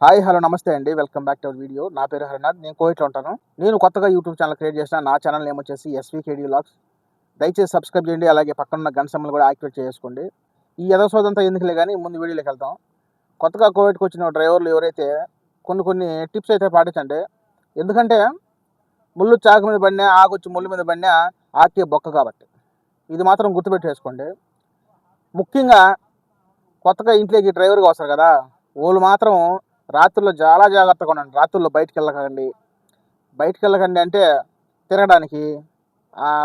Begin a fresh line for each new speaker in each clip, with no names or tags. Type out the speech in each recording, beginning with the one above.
Hi hello నమస్తే అండి. Welcome back to our video. నా పేరు హరినాథ్. నేను కోవిడ్లో ఉంటాను. నేను కొత్తగా యూట్యూబ్ ఛానల్ క్రియేట్ చేసిన. నా ఛానల్ నేమ్ వచ్చేసి ఎస్వీకేడి వ్లాగ్స్. దయచేసి సబ్స్క్రైబ్ చేయండి. అలాగే పక్కనున్న గంట సింబల్ కూడా యాక్టివేట్ చేసుకోండి. ఈ ఎదసోదంతా ఎందుకులే కానీ ముందు వీడియోలోకి వెళ్తాం. కొత్తగా కోవిడ్కి వచ్చిన డ్రైవర్లు ఎవరైతే కొన్ని టిప్స్ అయితే పాటించండి. ఎందుకంటే ముళ్ళు చాకు మీద పడినా, ఆకొచ్చి ముళ్ళు మీద పడినా ఆకే బొక్క కాబట్టి. ఇది మాత్రం గుర్తుపెట్టేసుకోండి. ముఖ్యంగా కొత్తగా ఇంట్లోకి డ్రైవర్గా వస్తారు కదా, వాళ్ళు మాత్రం రాత్రుల్లో చాలా జాగ్రత్తగా ఉండండి. రాత్రుల్లో బయటికి వెళ్ళకండి అంటే తిరగడానికి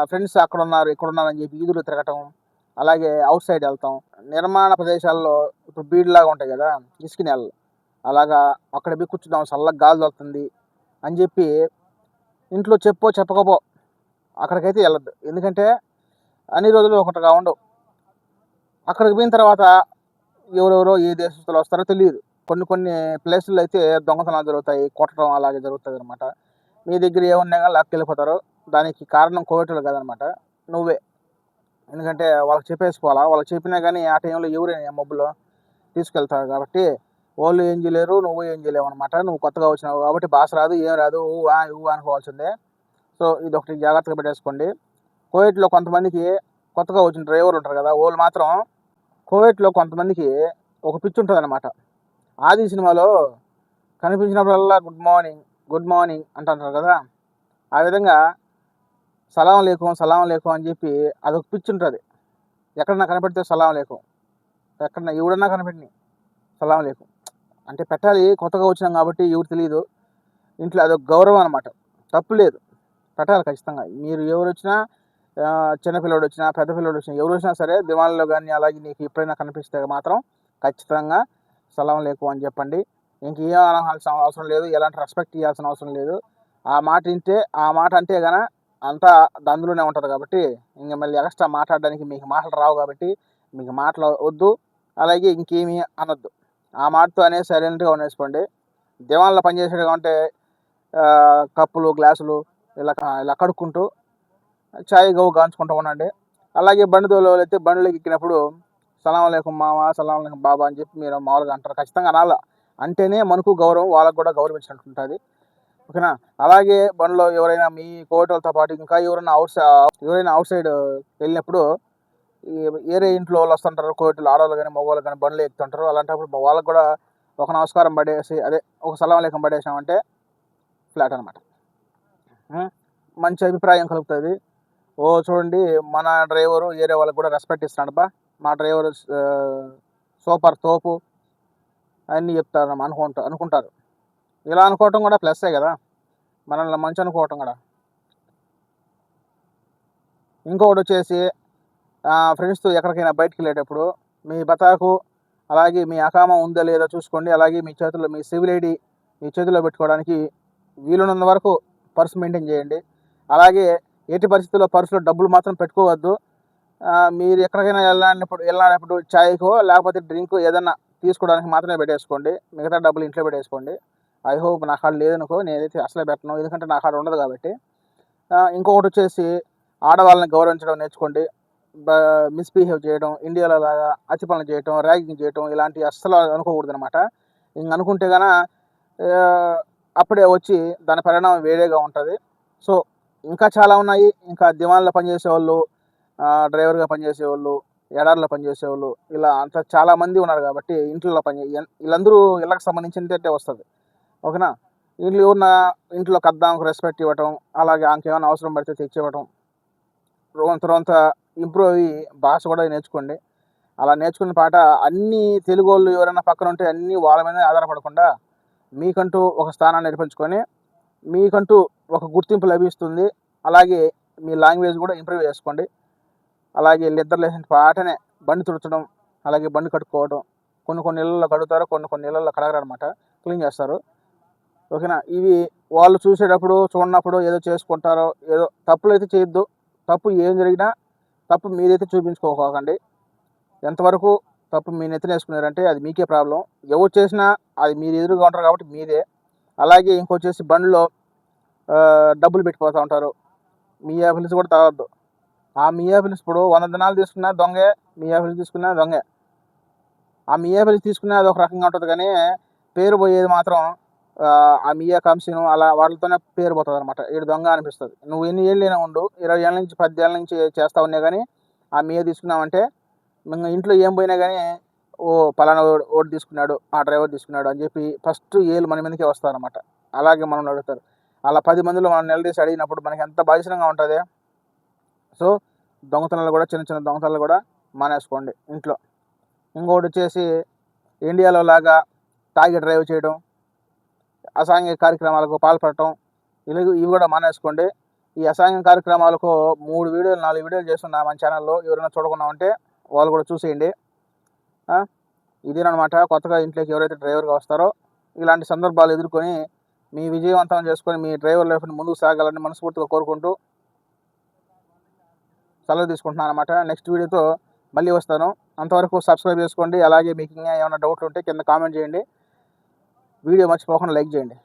ఫ్రెండ్స్ అక్కడ ఉన్నారు ఇక్కడ ఉన్నారని చెప్పి వీధులు తిరగటం, అలాగే అవుట్ సైడ్ వెళ్తాం. నిర్మాణ ప్రదేశాల్లో ఇప్పుడు బీడ్లాగా ఉంటాయి కదా, ఇసుక నేలలు, అలాగా అక్కడ పోయి కూర్చుందాం చల్లగా గాలి వస్తుంది అని చెప్పి ఇంట్లో చెప్పకపో అక్కడికైతే వెళ్ళద్దు. ఎందుకంటే అన్ని రోజులు ఒకటిగా ఉండవు. అక్కడికి పోయిన తర్వాత ఎవరెవరో ఏ దేశస్తులు వస్తారో తెలియదు. కొన్ని ప్లేసుల్లో అయితే దొంగతనాలు జరుగుతాయి, కొట్టడం అలాగే జరుగుతుంది అనమాట. మీ దగ్గర ఏమున్నా కానీ లాక్కెళ్ళిపోతారు. దానికి కారణం కోవిడ్లు కాదనమాట, నువ్వే. ఎందుకంటే వాళ్ళకి చెప్పేసుకోవాలా, వాళ్ళకి చెప్పినా కానీ ఆ టైంలో ఎవరైనా మబ్బులో తీసుకెళ్తారు కాబట్టి వాళ్ళు ఏం చేయలేరు, నువ్వు ఏం చేయలేవు అనమాట. నువ్వు కొత్తగా వచ్చినావు కాబట్టి భాష రాదు, ఏం రాదు, ఊ అనుకోవాల్సిందే. సో ఇది ఒకటి జాగ్రత్తగా పెట్టేసుకోండి. కోవిడ్లో కొంతమందికి కొత్తగా వచ్చిన డ్రైవర్లు ఉంటారు కదా, వాళ్ళు మాత్రం కోవిడ్లో కొంతమందికి ఒక పిచ్చి ఉంటుంది అనమాట. ఆది సినిమాలో కనిపించినప్పుడల్లా గుడ్ మార్నింగ్ అంటుంటారు కదా, ఆ విధంగా సలాం లేకు అని చెప్పి అదొక పిచ్చి ఉంటుంది. ఎక్కడన్నా కనపెడితే సలాం లేకు, ఎక్కడన్నా ఎవడన్నా కనపెట్టి సలాం లేకు అంటే పెట్టాలి. కొత్తగా వచ్చినాం కాబట్టి ఎవరు తెలియదు, ఇంట్లో అదొక గౌరవం అనమాట. తప్పు లేదు, పెట్టాలి ఖచ్చితంగా. మీరు ఎవరు వచ్చినా, చిన్నపిల్లడు వచ్చినా పెద్ద పిల్లడు వచ్చినా ఎవరు వచ్చినా సరే, దివాన్లో కానీ అలాగే నీకు ఎప్పుడైనా కనిపిస్తే మాత్రం ఖచ్చితంగా సలాం లేకు అని చెప్పండి. ఇంకేం అనాల్సిన అవసరం లేదు, ఎలాంటి రెస్పెక్ట్ ఇవ్వాల్సిన అవసరం లేదు. ఆ మాట అంటే కనుక అంతా అందులోనే ఉంటుంది కాబట్టి ఇంక మళ్ళీ ఎక్స్ట్రా మాట్లాడడానికి మీకు మాటలు రావు కాబట్టి మీకు మాటలు వద్దు, అలాగే ఇంకేమీ అనొద్దు. ఆ మాటతో అనేది సైలెంట్గా ఉండేసుకోండి. దివాన్లో పనిచేసేది అంటే కప్పులు గ్లాసులు ఇలా కడుక్కుంటూ చాయ్ గవ్వు గాంచుకుంటూ ఉండండి. అలాగే బండి తోలేవాళ్ళు అయితే బండిలోకి ఎక్కినప్పుడు సలాం లేకుం మామ, సలాం లేకుం బాబా అని చెప్పి మీరు మామూలుగా అంటారు. ఖచ్చితంగా అనాల, అంటేనే మనకు గౌరవం, వాళ్ళకు కూడా గౌరవించినట్టు ఉంటుంది. ఓకేనా. అలాగే బండిలో ఎవరైనా మీ కోవిడ్లతో పాటు ఇంకా ఎవరైనా అవుట్ సైడ్ వెళ్ళినప్పుడు వేరే ఇంట్లో వాళ్ళు వస్తుంటారు, కోవిడ్లు ఆడవాళ్ళు కానీ మగవాళ్ళు కానీ బండ్లు ఎక్కుతుంటారు. అలాంటప్పుడు వాళ్ళకు కూడా ఒక నమస్కారం పడేసి, అదే ఒక సలాం లేకుం పడేసామంటే ఫ్లాట్ అనమాట. మంచి అభిప్రాయం కలుగుతుంది. ఓ చూడండి, మన డ్రైవరు వేరే వాళ్ళకి కూడా రెస్పెక్ట్ ఇస్తున్నాడు బా, మా డ్రైవరు సూపర్ తోపు అన్నీ చెప్తారు అనుకుంటారు. ఇలా అనుకోవటం కూడా ప్లస్సే కదా, మనల్ని మంచి అనుకోవటం కూడా. ఇంకొకటి వచ్చేసి ఫ్రెండ్స్తో ఎక్కడికైనా బయటికి వెళ్ళేటప్పుడు మీ బతాకు అలాగే మీ అకామా ఉందో లేదో చూసుకోండి. అలాగే మీ చేతుల్లో మీ సివిల్ ఐడి మీ చేతిలో పెట్టుకోవడానికి వీలున్నంత వరకు పర్సు మెయింటైన్ చేయండి. అలాగే ఎట్టి పరిస్థితుల్లో పర్సులో డబ్బులు మాత్రం పెట్టుకోవద్దు. మీరు ఎక్కడికైనా వెళ్ళినప్పుడు చాయ్కో లేకపోతే డ్రింక్ ఏదన్నా తీసుకోవడానికి మాత్రమే పెట్టేసుకోండి. మిగతా డబ్బులు ఇంట్లో పెట్టేసుకోండి. ఐ హోప్ నా కాడ లేదనుకో, నేనైతే అసలే పెట్టను, ఎందుకంటే నా కాడ ఉండదు కాబట్టి. ఇంకొకటి వచ్చేసి ఆడవాళ్ళని గౌరవించడం నేర్చుకోండి. మిస్బిహేవ్ చేయడం, ఇండియాలో లాగా అతి పనులు చేయటం, ర్యాగింగ్ చేయటం ఇలాంటివి అస్సలు అనుకోకూడదు అనమాట. ఇంక అనుకుంటే కనుక అప్పుడే వచ్చి దాని పరిణామం వేరేగా ఉంటుంది. సో ఇంకా చాలా ఉన్నాయి. ఇంకా దివాన్లో పనిచేసేవాళ్ళు, డ్రైవర్గా పనిచేసేవాళ్ళు, ఎడారిలో పనిచేసేవాళ్ళు, ఇలా అంతా చాలామంది ఉన్నారు కాబట్టి ఇంట్లో వీళ్ళందరూ ఇళ్ళకి సంబంధించిందే వస్తుంది. ఓకేనా. వీళ్ళు ఇంట్లో కద్దాంకు రెస్పెక్ట్ ఇవ్వటం, అలాగే ఆమెకేమైనా అవసరం పడితే తెచ్చివ్వటం, రొంత ఇంప్రూవ్ అయ్యి భాష కూడా నేర్చుకోండి. అలా నేర్చుకున్న పాట అన్నీ తెలుగు వాళ్ళు ఎవరైనా పక్కన ఉంటే అన్నీ వాళ్ళ మీద ఆధారపడకుండా మీకంటూ ఒక స్థానాన్ని ఏర్పరచుకొని మీకంటూ ఒక గుర్తింపు లభిస్తుంది. అలాగే మీ లాంగ్వేజ్ కూడా ఇంప్రూవ్ చేసుకోండి. అలాగే నిద్ర లేచిన పాటనే బండి తుడచడం, అలాగే బండి కడుక్కోవడం. కొన్ని ఇళ్ళల్లో కడుగుతారు, కొన్ని ఇళ్ళల్లో కడగరు అనమాట, క్లీన్ చేస్తారు. ఓకేనా. ఇవి వాళ్ళు చూసేటప్పుడు చూడనప్పుడు ఏదో చేసుకుంటారో ఏదో, తప్పులు అయితే చేయొద్దు. తప్పు ఏం జరిగినా తప్పు మీరైతే చూపించుకోకండి. ఎంతవరకు తప్పు మీ నెత్తిన వేసుకున్నారంటే అది మీకే ప్రాబ్లం. ఎవరు చేసినా అది మీరు ఎదురుగా ఉంటారు కాబట్టి మీదే. అలాగే ఇంకొచ్చేసి బండిలో డబ్బులు పెట్టిపోతూ ఉంటారు. మియా ఫిల్స్ కూడా తాగొద్దు. ఆ మియా ఫిల్స్ ఇప్పుడు 100 దినాలు తీసుకున్నా దొంగే, మియా ఫిల్స్ తీసుకున్నా దొంగే. ఆ మియా ఫిల్స్ తీసుకున్నా అది ఒక రకంగా ఉంటుంది, కానీ పేరు పోయేది మాత్రం ఆ మియా కంసిను అలా వాళ్ళతోనే పేరు పోతుంది అనమాట. ఈడు దొంగ అనిపిస్తుంది. నువ్వు ఎన్ని ఏళ్ళైనా ఉండు, 20 ఏళ్ళ నుంచి 10 ఏళ్ళ నుంచి చేస్తా ఉన్నా కానీ ఆ మియా తీసుకున్నామంటే ఇంట్లో ఏం పోయినా కానీ ఓ పలానా ఓటు తీసుకున్నాడు, ఆ డ్రైవర్ తీసుకున్నాడు అని చెప్పి ఫస్ట్ ఏళ్ళు మన మీదకే వస్తారనమాట. అలాగే మనం అడుగుతారు. అలా 10 మందిలో మనం నిలదీసి అడిగినప్పుడు మనకి ఎంత బాధితంగా ఉంటుంది. సో దొంగతనాలు కూడా, చిన్న చిన్న దొంగతనాలు కూడా మానేసుకోండి ఇంట్లో. ఇంకొకటి వచ్చేసి ఇండియాలో లాగా తాగి డ్రైవ్ చేయడం, అసాంఘిక కార్యక్రమాలకు పాల్పడటం, ఇవి కూడా మానేసుకోండి. ఈ అసాంఘిక కార్యక్రమాలకు 3 వీడియోలు 4 వీడియోలు చేస్తున్నా మన ఛానల్లో. ఎవరైనా చూడకుండా వాళ్ళు కూడా చూసేయండి. ఇదేనమాట కొత్తగా ఇంట్లోకి ఎవరైతే డ్రైవర్గా వస్తారో ఇలాంటి సందర్భాలు ఎదుర్కొని మీ విజయవంతం చేసుకొని మీ డ్రైవర్ లైఫ్ని ముందుకు సాగాలని మనస్ఫూర్తిగా కోరుకుంటూ సెలవు తీసుకుంటున్నాను అనమాట. నెక్స్ట్ వీడియోతో మళ్ళీ వస్తాను. అంతవరకు సబ్స్క్రైబ్ చేసుకోండి. అలాగే మీకు ఇంకా ఏమైనా డౌట్లు ఉంటే కింద కామెంట్ చేయండి. వీడియో మర్చిపోకుండా లైక్ చేయండి.